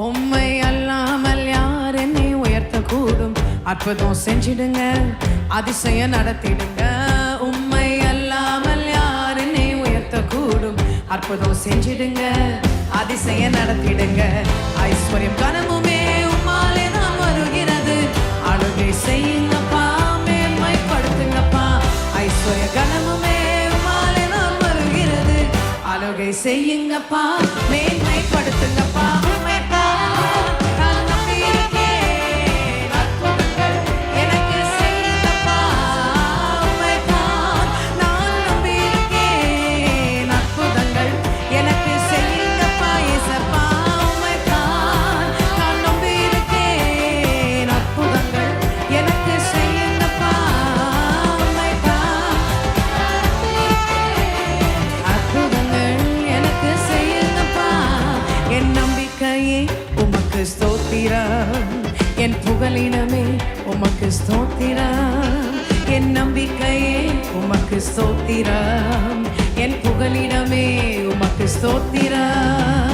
உம்மை அல்லாமல் யார் என்னை உயர்த்தக்கூடும்? அற்புதம் செஞ்சிடுங்க, அதிசயம் நடத்திடுங்க. உம்மை அல்லாமல் யார் என்னை உயர்த்தக்கூடும்? அற்புதம் செஞ்சிடுங்க, அதிசயம் நடத்திடுங்க. ஐஸ்வர்யம் கனமுமே உம்மாலே தான் வருகிறது. அழுகை செய்யுங்கப்பா, மேன்மைப்படுத்துங்கப்பா. ஐஸ்வர்ய கனமுமே உம்மாலே தான் வருகிறது. அழுகை செய்யுங்கப்பா, மேன்மைப்படுத்துங்கப்பா. உமக்கு ஸ்தோத்திரம், என் புகலிடமே உமக்கு ஸ்தோத்திரம். என் நம்பிக்கையே உமக்கு ஸ்தோத்திரம், என் புகலிடமே உமக்கு ஸ்தோத்திரம்.